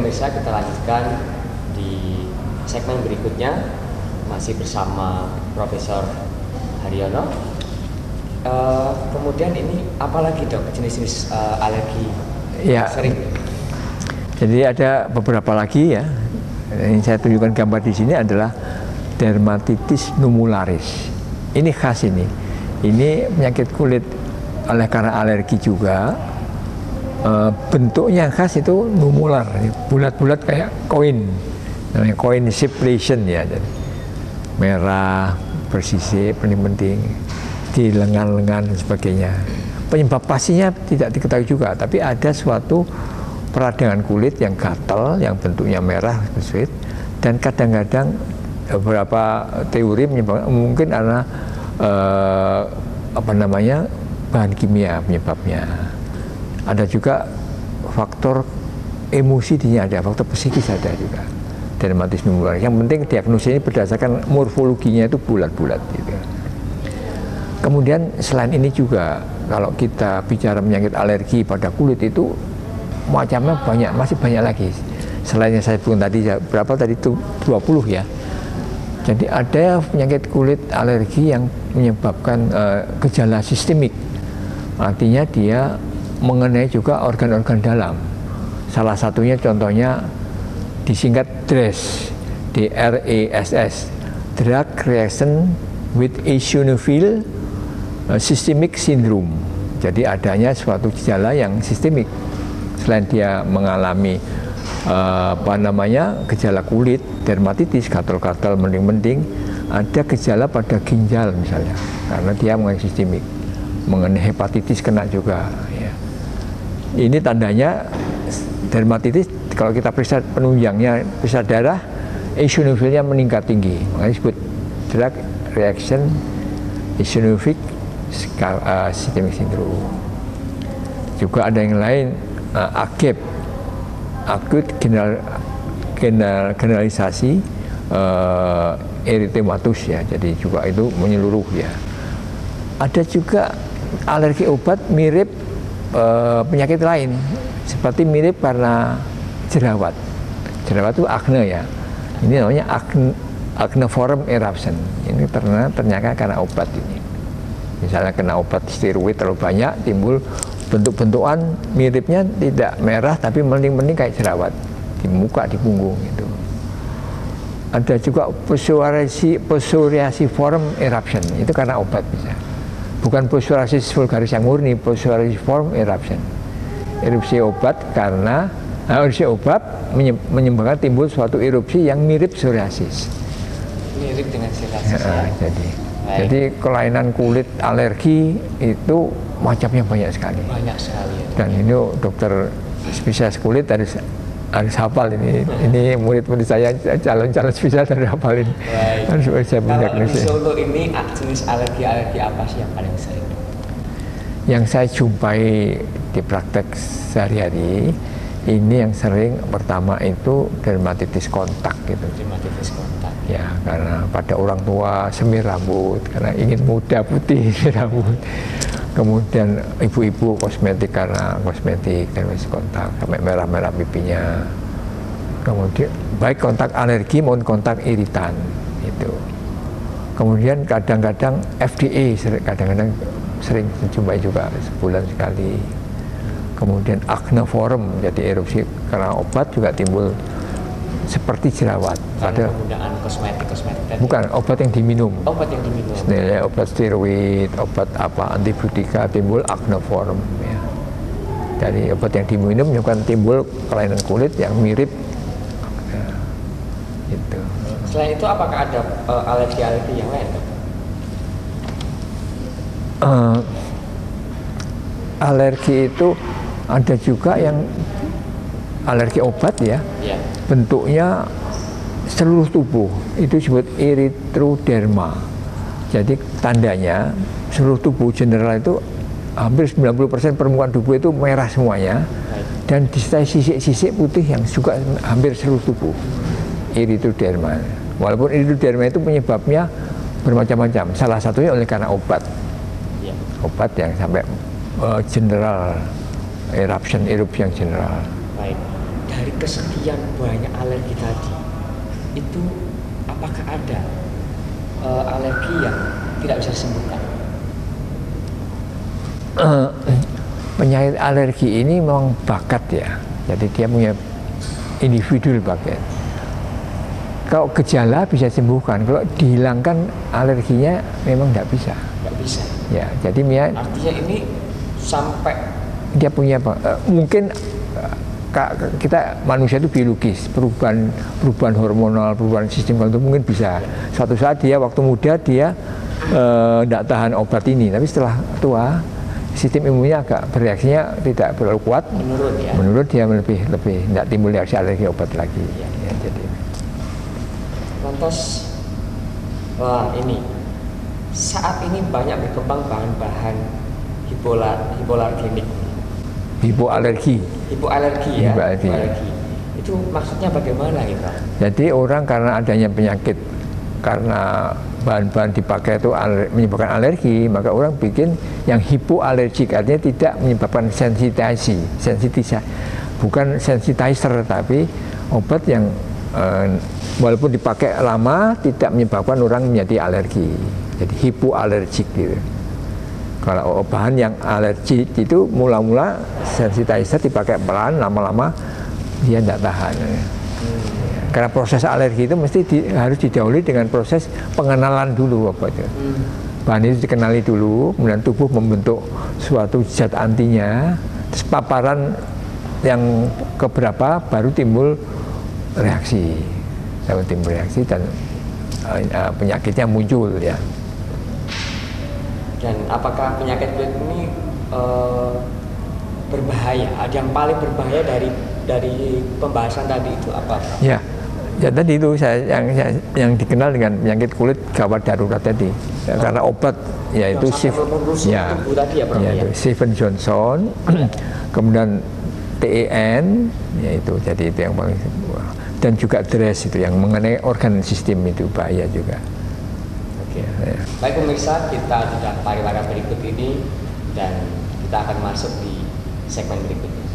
pemirsa, kita lanjutkan di segmen berikutnya masih bersama Profesor Haryono. Kemudian ini apalagi dok jenis-jenis alergi ya, sering? Jadi ada beberapa lagi ya. Yang saya tunjukkan gambar di sini adalah dermatitis numularis. Ini khas ini. Ini penyakit kulit oleh karena alergi juga. Bentuknya yang khas itu numular, bulat-bulat kayak koin, namanya koin separation ya, jadi merah, bersisik, penting-penting di lengan-lengan dan sebagainya. Penyebab pastinya tidak diketahui juga, tapi ada suatu peradangan kulit yang gatal, yang bentuknya merah, bersih, dan kadang-kadang beberapa teori menyebabkan mungkin karena bahan kimia penyebabnya. Ada juga faktor emosi ada, faktor psikis ada juga. Dermatitis numularis. Yang penting diagnosis ini berdasarkan morfologinya itu bulat-bulat gitu. Kemudian selain ini juga kalau kita bicara penyakit alergi pada kulit itu macamnya banyak, masih banyak lagi. Selain yang saya sebutkan tadi, berapa tadi itu 20 ya. Jadi ada penyakit kulit alergi yang menyebabkan gejala sistemik. Artinya dia mengenai juga organ-organ dalam. Salah satunya contohnya disingkat DRESS, DRESS, Drug Reaction with Eosinophil Systemic Syndrome. Jadi adanya suatu gejala yang sistemik. Selain dia mengalami gejala kulit, dermatitis, gatal-gatal, mending-mending, ada gejala pada ginjal misalnya, karena dia mengenai sistemik, mengenai hepatitis kena juga. Ya. Ini tandanya dermatitis. Kalau kita periksa penunjangnya, periksa darah, eosinophilnya meningkat tinggi, makanya disebut drug reaction eosinophilic systemic syndrome. Juga ada yang lain, AGEP, acute generalisasi erythematus ya, jadi juga itu menyeluruh ya. Ada juga alergi obat mirip penyakit lain, seperti mirip karena jerawat. Jerawat itu akne ya. Ini namanya acneiform eruption. Ini ternyata karena obat ini. Misalnya kena obat steroid terlalu banyak, timbul bentuk-bentukan miripnya tidak merah tapi mending-mending kayak jerawat di muka, di punggung itu. Ada juga psoriasiform eruption, itu karena obat bisa. Bukan psoriasis vulgaris yang murni, psoriasiform eruption. Erupsi obat karena erupsi obat menyebabkan timbul suatu erupsi yang mirip psoriasis. Mirip dengan psoriasis ya. Jadi kelainan kulit alergi itu macamnya banyak sekali. Banyak sekali. Ya. Dan ini dokter spesialis kulit harus hafal ini. Ini murid-murid saya calon-calon spesialis harus hafal ini. Harus saya kalau di Solo ini jenis alergi apa sih yang paling sering? Yang saya jumpai di praktek sehari-hari ini yang sering pertama itu dermatitis kontak gitu. Dermatitis kontak. Ya, karena pada orang tua semir rambut, karena ingin muda putih rambut. Kemudian ibu-ibu kosmetik karena kosmetik dermatitis kontak sampai merah-merah pipinya. Kemudian baik kontak alergi maupun kontak iritan itu. Kemudian kadang-kadang FDA kadang-kadang sering dijumpai juga sebulan sekali. Kemudian acneiform, jadi erupsi karena obat juga timbul seperti jerawat. Karena penggunaan kosmetik tadi. Bukan, obat yang diminum. Obat yang diminum. Obat steroid, obat antibiotika timbul acneiform. Ya. Dari obat yang diminum menyebabkan timbul kelainan kulit yang mirip. Ya, gitu. Selain itu apakah ada alergi-alergi yang lain? Alergi itu ada juga yang alergi obat ya. Bentuknya seluruh tubuh, itu disebut erythroderma. Jadi tandanya seluruh tubuh general itu hampir 90% permukaan tubuh itu merah semuanya, dan disertai sisik-sisik putih yang juga hampir seluruh tubuh. Erythroderma. Walaupun erythroderma itu penyebabnya bermacam-macam. Salah satunya oleh karena obat. Obat yang sampai general erupsi yang general. Baik. dari kesekian banyak alergi tadi, itu apakah ada alergi yang tidak bisa disembuhkan? Penyakit alergi ini memang bakat ya, jadi dia punya individual bakat. Kalau gejala bisa sembuhkan, kalau dihilangkan alerginya memang tidak bisa. Nggak bisa. Ya, jadi artinya ini sampai dia punya mungkin kita manusia itu biologis, perubahan hormonal, perubahan sistem itu mungkin bisa. Suatu saat dia waktu muda dia tidak tahan obat ini, tapi setelah tua sistem imunnya agak bereaksinya tidak terlalu kuat, menurut dia lebih tidak timbul reaksi alergi obat lagi. Ya, jadi. Lantas, ini saat ini banyak berkembang bahan-bahan hipoalergenik. Hipoalergi ya. Hipoalergi. Itu maksudnya bagaimana ya, Pak? Jadi orang karena adanya penyakit karena bahan-bahan dipakai itu menyebabkan alergi, maka orang bikin yang hipoalergik, artinya tidak menyebabkan sensitasi, bukan sensitizer, tapi obat yang walaupun dipakai lama tidak menyebabkan orang menjadi alergi. Jadi hipoalergik gitu. Kalau bahan yang alergi itu mula-mula sensitizer dipakai pelan, lama-lama dia tidak tahan. Karena proses alergi itu mesti harus didahului dengan proses pengenalan dulu apa itu. Bahan itu dikenali dulu, kemudian tubuh membentuk suatu zat antinya, terus paparan yang keberapa baru timbul reaksi, dan penyakitnya muncul ya. Dan apakah penyakit kulit ini berbahaya? Ada yang paling berbahaya dari pembahasan tadi itu apa? Ya tadi itu yang dikenal dengan penyakit kulit gawat darurat tadi, karena obat yaitu Stephen Johnson, kemudian TEN, yaitu jadi itu yang paling, dan juga DRES itu yang mengenai organ sistem itu bahaya juga. Oke. Ya. Baik pemirsa, kita sudah pariwara berikut ini dan kita akan masuk di segmen berikutnya.